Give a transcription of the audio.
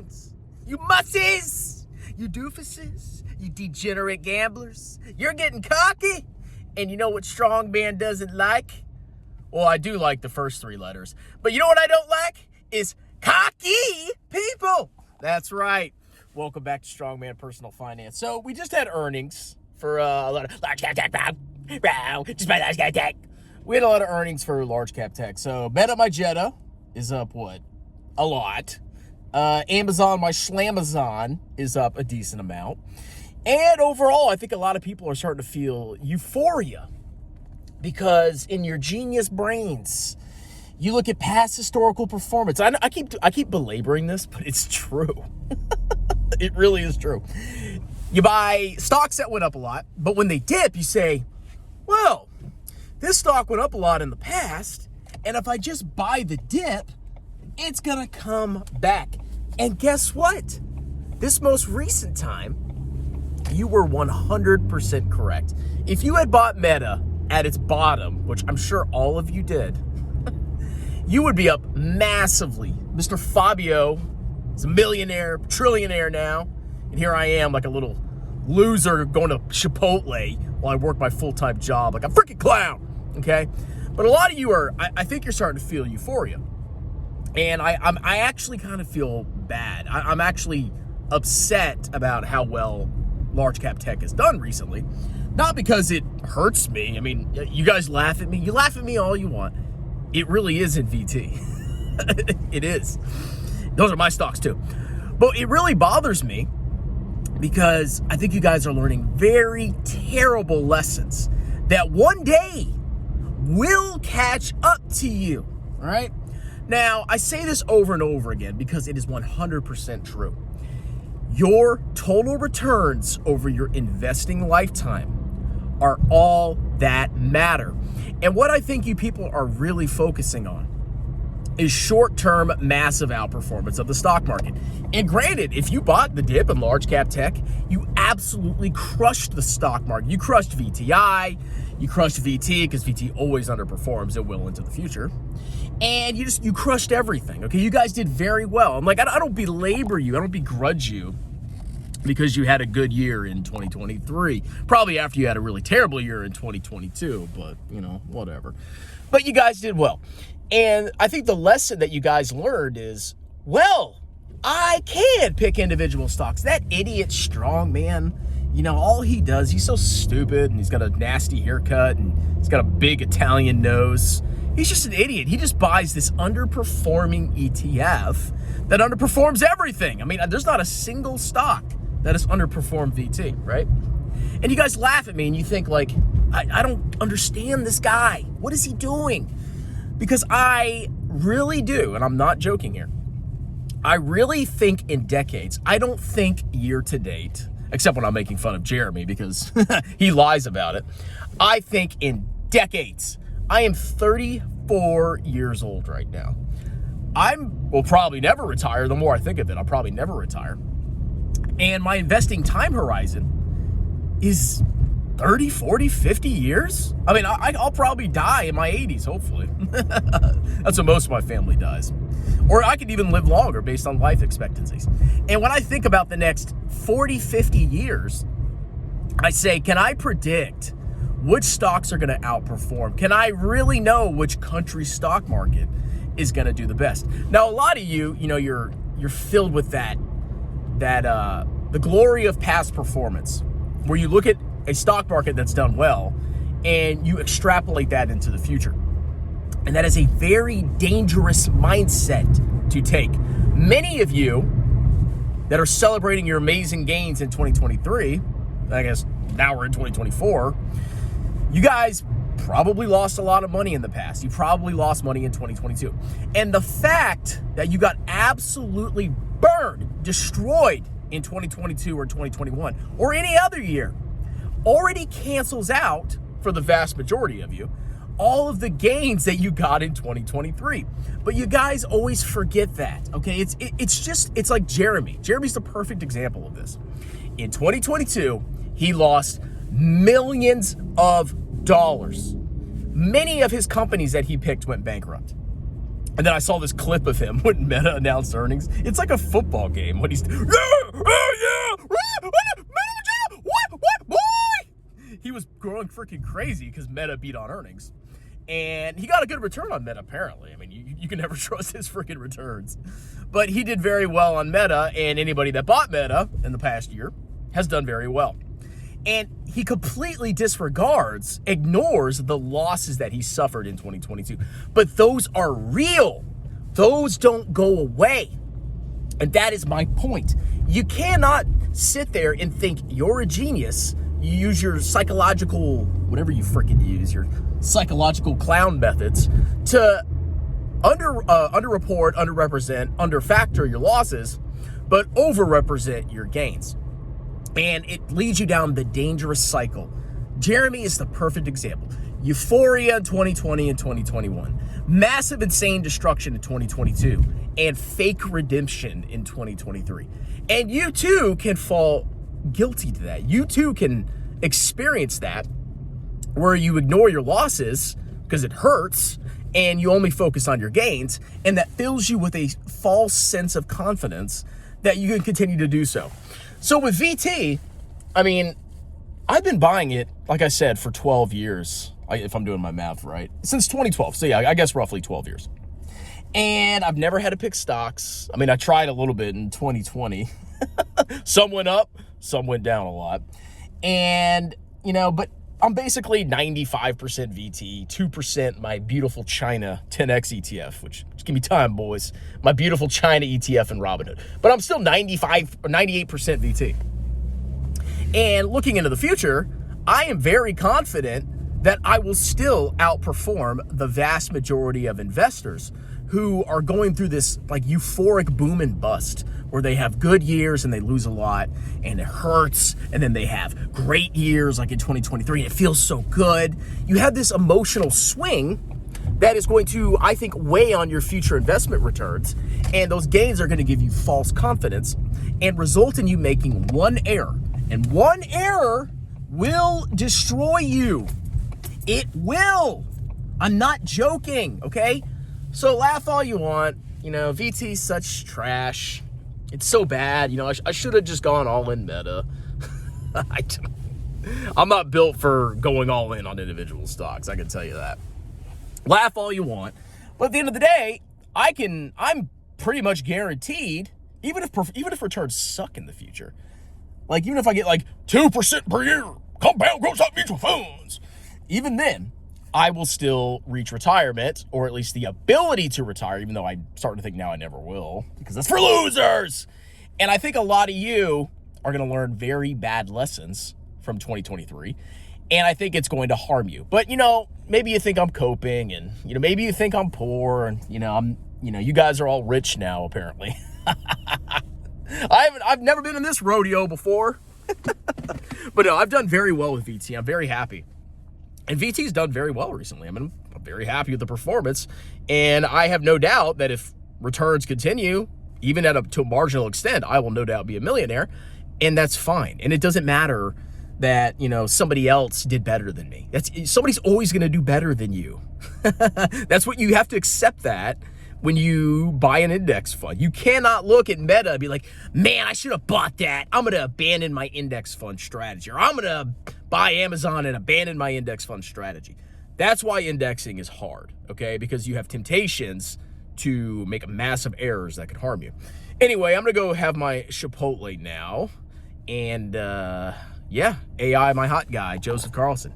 clowns, you mussies, you doofuses, you degenerate gamblers. You're getting cocky. And you know what strongman doesn't like? Well, I do like the first three letters. But you know what I don't like? Is cocky people. That's right. Welcome back to Strongman Personal Finance. So we just had earnings for a lot of large cap tech. Just buy large cap tech. We had a lot of earnings for large cap tech. So Meta, my Jetta, is up what? A lot. Amazon, my Schlamazon, is up a decent amount. And overall, I think a lot of people are starting to feel euphoria because in your genius brains, you look at past historical performance. I keep belaboring this, but it's true. It really is true. You buy stocks that went up a lot, but when they dip, you say, well, this stock went up a lot in the past, and if I just buy the dip, it's gonna come back. And guess what? This most recent time, you were 100% correct. If you had bought Meta at its bottom, which I'm sure all of you did, you would be up massively. Mr. Fabio is a millionaire, trillionaire now, and here I am like a little loser going to Chipotle while I work my full-time job like a freaking clown, okay? But a lot of you are, I think you're starting to feel euphoria. And I actually kind of feel bad. I'm actually upset about how well large cap tech has done recently. Not because it hurts me. I mean, you guys laugh at me. You laugh at me all you want. It really isn't VT. It is. Those are my stocks too. But it really bothers me because I think you guys are learning very terrible lessons that one day will catch up to you, all right? Now, I say this over and over again because it is 100% true. Your total returns over your investing lifetime are all that matter. And what I think you people are really focusing on is short-term massive outperformance of the stock market. And granted, if you bought the dip in large cap tech, you absolutely crushed the stock market. You crushed VTI, you crushed VT because VT always underperforms. It will into the future. And you crushed everything, okay? You guys did very well. I'm like, I don't belabor you. I don't begrudge you because you had a good year in 2023. Probably after you had a really terrible year in 2022, but, you know, whatever. But you guys did well. And I think the lesson that you guys learned is, well, I can pick individual stocks. That idiot strong man, you know, all he does, he's so stupid, and he's got a nasty haircut, and he's got a big Italian nose. He's just an idiot. He just buys this underperforming ETF that underperforms everything. I mean, there's not a single stock that has underperformed VT, right? And you guys laugh at me and you think like, I don't understand this guy. What is he doing? Because I really do, and I'm not joking here. I really think in decades. I don't think year to date, except when I'm making fun of Jeremy because he lies about it. I think in decades. I am 34 years old right now. Will probably never retire. The more I think of it, I'll probably never retire. And my investing time horizon is 30, 40, 50 years. I mean, I'll probably die in my 80s, hopefully. That's when most of my family dies. Or I could even live longer based on life expectancies. And when I think about the next 40, 50 years, I say, can I predict which stocks are going to outperform? Can I really know which country's stock market is going to do the best? Now, a lot of you, you know, you're filled with that the glory of past performance, where you look at a stock market that's done well and you extrapolate that into the future. And that is a very dangerous mindset to take. Many of you that are celebrating your amazing gains in 2023, I guess now we're in 2024, you guys probably lost a lot of money in the past. You probably lost money in 2022. And the fact that you got absolutely burned, destroyed in 2022 or 2021 or any other year already cancels out, for the vast majority of you, all of the gains that you got in 2023. But you guys always forget that, okay? It's like Jeremy. Jeremy's the perfect example of this. In 2022, he lost millions of dollars. Many of his companies that he picked went bankrupt. And then I saw this clip of him when Meta announced earnings. It's like a football game when he's, what, boy? He was growing freaking crazy because Meta beat on earnings. And he got a good return on Meta, apparently. I mean, you can never trust his freaking returns. But he did very well on Meta, and anybody that bought Meta in the past year has done very well. And he completely ignores the losses that he suffered in 2022. But those are real. Those don't go away. And that is my point. You cannot sit there and think you're a genius. You use your psychological, whatever you freaking use, your psychological clown methods to underreport, underrepresent, underfactor your losses, but overrepresent your gains. And it leads you down the dangerous cycle. Jeremy is the perfect example. Euphoria in 2020 and 2021. Massive, insane destruction in 2022. And fake redemption in 2023. And you too can fall guilty to that. You too can experience that where you ignore your losses because it hurts and you only focus on your gains. And that fills you with a false sense of confidence that you can continue to do so. So with VT, I mean, I've been buying it, like I said, for 12 years, if I'm doing my math right, since 2012. So yeah, I guess roughly 12 years. And I've never had to pick stocks. I mean, I tried a little bit in 2020. Some went up, some went down a lot. And, but I'm basically 95% VT, 2% my beautiful China 10X ETF, which just give me time, boys. My beautiful China ETF and Robinhood. But I'm still 95 or 98% VT. And looking into the future, I am very confident that I will still outperform the vast majority of investors who are going through this like euphoric boom and bust where they have good years and they lose a lot and it hurts, and then they have great years like in 2023 and it feels so good. You have this emotional swing that is going to, I think, weigh on your future investment returns, and those gains are going to give you false confidence and result in you making one error, and one error will destroy you. It will. I'm not joking, okay? So laugh all you want. VT's such trash. It's so bad. I should have just gone all in Meta. I'm not built for going all in on individual stocks. I can tell you that. Laugh all you want. But at the end of the day, I'm pretty much guaranteed, even if returns suck in the future, like even if I get like 2% per year, compound growth stock mutual funds, even then, I will still reach retirement, or at least the ability to retire, even though I'm starting to think now I never will, because that's for losers. And I think a lot of you are going to learn very bad lessons from 2023, and I think it's going to harm you. But, maybe you think I'm coping, and, maybe you think I'm poor, and, you guys are all rich now, apparently. I've never been in this rodeo before. But no, I've done very well with VT. I'm very happy. And VT's done very well recently. I'm very happy with the performance. And I have no doubt that if returns continue, even to a marginal extent, I will no doubt be a millionaire. And that's fine. And it doesn't matter that, somebody else did better than me. Somebody's always going to do better than you. That's what you have to accept that when you buy an index fund. You cannot look at Meta and be like, man, I should have bought that. I'm going to abandon my index fund strategy. Or I'm going to buy Amazon and abandon my index fund strategy. That's why indexing is hard, okay? Because you have temptations to make massive errors that could harm you. Anyway, I'm going to go have my Chipotle now. And yeah, AI, my hot guy, Joseph Carlson.